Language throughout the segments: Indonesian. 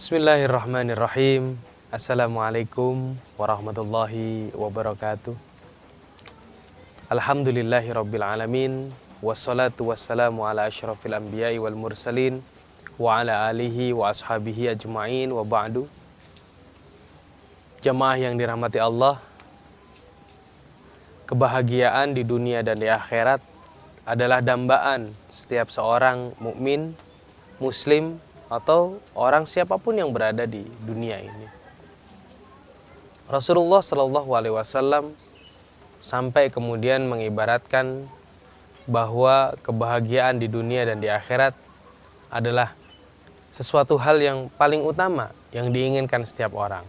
Bismillahirrahmanirrahim. Assalamualaikum warahmatullahi wabarakatuh. Alhamdulillahirabbil alamin. Wassalatu wassalamu ala asyrafil anbiya'i wal mursalin wa ala alihi wa ashabihi ajma'in wa ba'du. Jamaah yang dirahmati Allah, kebahagiaan di dunia dan di akhirat adalah dambaan setiap seorang mukmin, muslim, atau orang siapapun yang berada di dunia ini. Rasulullah Shallallahu Alaihi Wasallam sampai kemudian mengibaratkan bahwa kebahagiaan di dunia dan di akhirat adalah sesuatu hal yang paling utama yang diinginkan setiap orang.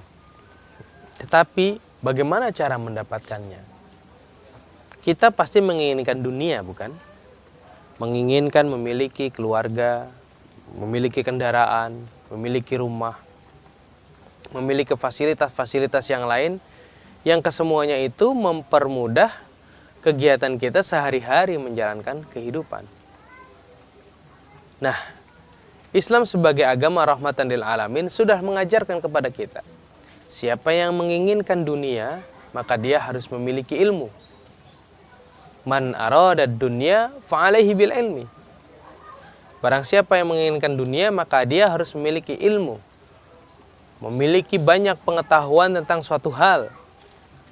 Tetapi bagaimana cara mendapatkannya? Kita pasti menginginkan dunia, bukan? Menginginkan memiliki keluarga, memiliki kendaraan, memiliki rumah, memiliki fasilitas-fasilitas yang lain yang kesemuanya itu mempermudah kegiatan kita sehari-hari menjalankan kehidupan. Nah, Islam sebagai agama rahmatan lil alamin sudah mengajarkan kepada kita, siapa yang menginginkan dunia, maka dia harus memiliki ilmu. Man arada dunya fa alaihi bil ilmi. Barang siapa yang menginginkan dunia, maka dia harus memiliki ilmu. Memiliki banyak pengetahuan tentang suatu hal.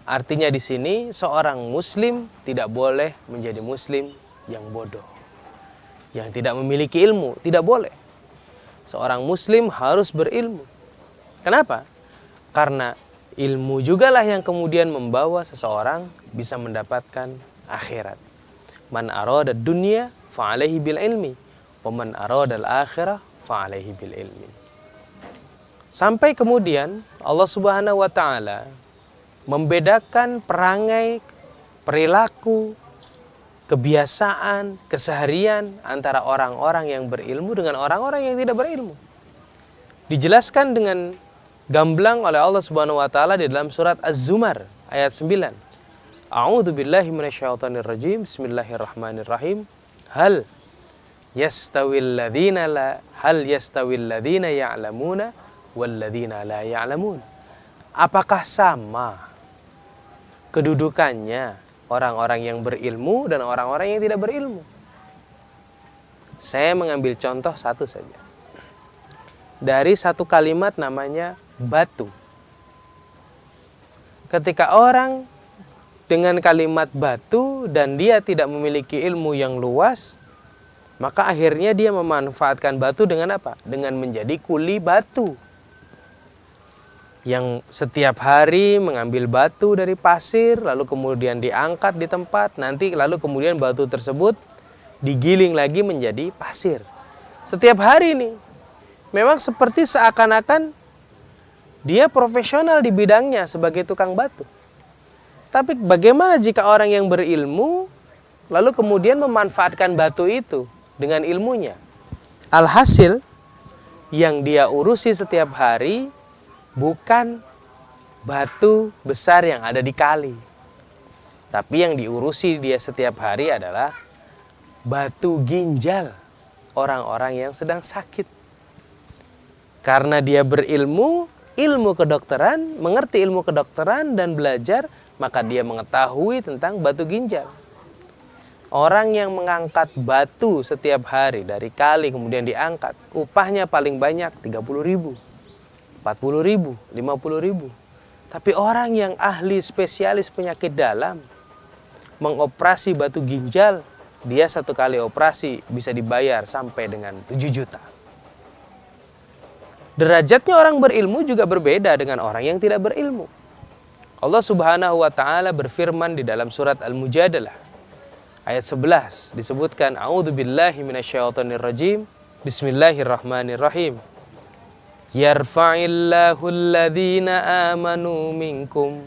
Artinya di sini seorang muslim tidak boleh menjadi muslim yang bodoh, yang tidak memiliki ilmu, tidak boleh. Seorang muslim harus berilmu. Kenapa? Karena ilmu jugalah yang kemudian membawa seseorang bisa mendapatkan akhirat. Man arada dunya fa alaihi bil ilmi. Waman aradal akhirah fa'alaihi bil ilmi. Sampai kemudian Allah Subhanahu wa taala membedakan perangai, perilaku, kebiasaan, keseharian antara orang-orang yang berilmu dengan orang-orang yang tidak berilmu. Dijelaskan dengan gamblang oleh Allah Subhanahu wa taala di dalam surat Az-Zumar ayat 9. A'udzu billahi minasyaitonir rajim. Bismillahirrahmanirrahim. Hal yastawil ladzina ya'lamuna wal ladzina la ya'lamun. Apakah sama kedudukannya orang-orang yang berilmu dan orang-orang yang tidak berilmu? Saya mengambil contoh satu saja. Dari satu kalimat namanya batu. Ketika orang dengan kalimat batu dan dia tidak memiliki ilmu yang luas, maka akhirnya dia memanfaatkan batu dengan apa? Dengan menjadi kuli batu. Yang setiap hari mengambil batu dari pasir, lalu kemudian diangkat di tempat, nanti lalu kemudian batu tersebut digiling lagi menjadi pasir. Setiap hari ini, memang seperti seakan-akan dia profesional di bidangnya sebagai tukang batu. Tapi bagaimana jika orang yang berilmu, lalu kemudian memanfaatkan batu itu dengan ilmunya? Alhasil yang dia urusi setiap hari bukan batu besar yang ada di kali, tapi yang diurusi dia setiap hari adalah batu ginjal orang-orang yang sedang sakit. Karena dia berilmu, ilmu kedokteran, mengerti ilmu kedokteran dan belajar, maka dia mengetahui tentang batu ginjal. Orang yang mengangkat batu setiap hari dari kali kemudian diangkat, upahnya paling banyak 30.000, 40.000, 50.000. Tapi orang yang ahli spesialis penyakit dalam mengoperasi batu ginjal, dia satu kali operasi bisa dibayar sampai dengan 7 juta. Derajatnya orang berilmu juga berbeda dengan orang yang tidak berilmu. Allah Subhanahu wa taala berfirman di dalam surat Al-Mujadalah ayat 11 disebutkan, A'udzu billahi minasyaitonir rajim. Bismillahirrahmanirrahim. Yarfa'illahu alladhina amanu minkum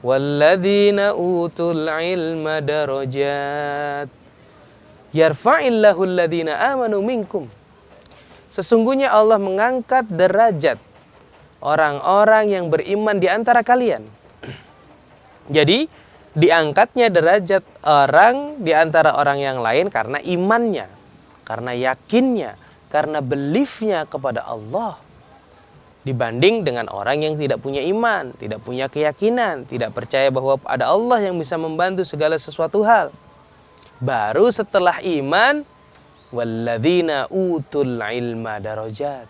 walladzina utul ilma darajat. Yarfa'illahu alladhina amanu minkum. Sesungguhnya Allah mengangkat derajat orang-orang yang beriman di antara kalian. Jadi diangkatnya derajat orang di antara orang yang lain karena imannya, karena yakinnya, karena beliefnya kepada Allah. dibanding dengan orang yang tidak punya iman, tidak punya keyakinan, tidak percaya bahwa ada Allah yang bisa membantu segala sesuatu hal. Baru setelah iman, walladzina utul ilma darajat,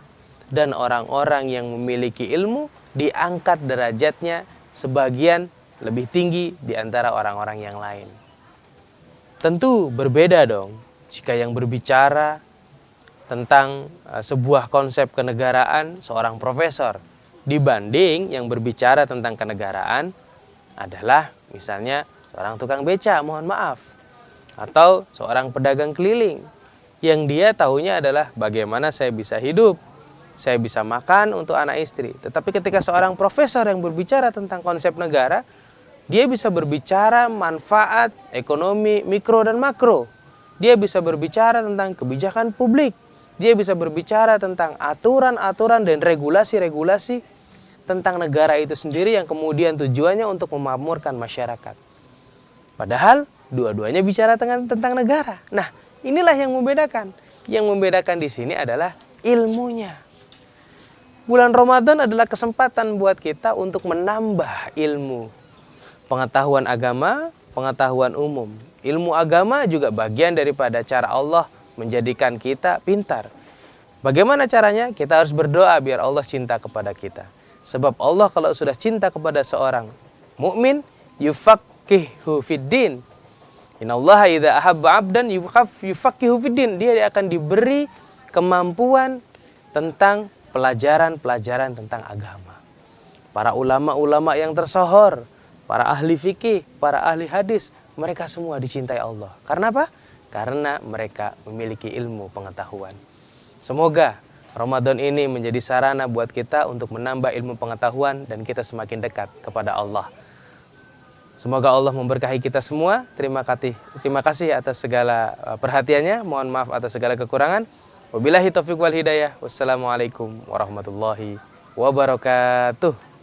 dan orang-orang yang memiliki ilmu diangkat derajatnya sebagian lebih tinggi di antara orang-orang yang lain. Tentu berbeda dong jika yang berbicara tentang sebuah konsep kenegaraan seorang profesor dibanding yang berbicara tentang kenegaraan adalah misalnya seorang tukang beca, mohon maaf, atau seorang pedagang keliling yang dia tahunya adalah bagaimana saya bisa hidup, saya bisa makan untuk anak istri. Tetapi ketika seorang profesor yang berbicara tentang konsep negara, dia bisa berbicara manfaat ekonomi mikro dan makro. Dia bisa berbicara tentang kebijakan publik. Dia bisa berbicara tentang aturan-aturan dan regulasi-regulasi tentang negara itu sendiri yang kemudian tujuannya untuk memakmurkan masyarakat. Padahal dua-duanya bicara tentang negara. Nah, inilah yang membedakan. Yang membedakan di sini adalah ilmunya. Bulan Ramadan adalah kesempatan buat kita untuk menambah ilmu. Pengetahuan agama, pengetahuan umum. Ilmu agama juga bagian daripada cara Allah menjadikan kita pintar. Bagaimana caranya? Kita harus berdoa biar Allah cinta kepada kita. Sebab Allah kalau sudah cinta kepada seorang mukmin, yufaqihu fiddin. Innallaha idza ahabba 'abdan yufaqihu fiddin. Dia akan diberi kemampuan tentang pelajaran-pelajaran tentang agama. Para ulama-ulama yang tersohor, para ahli fikih, para ahli hadis, mereka semua dicintai Allah. Karena apa? Karena mereka memiliki ilmu pengetahuan. Semoga Ramadan ini menjadi sarana buat kita untuk menambah ilmu pengetahuan dan kita semakin dekat kepada Allah. Semoga Allah memberkahi kita semua. Terima kasih atas segala perhatiannya. Mohon maaf atas segala kekurangan. Wabillahi taufiq wal hidayah. Wassalamualaikum warahmatullahi wabarakatuh.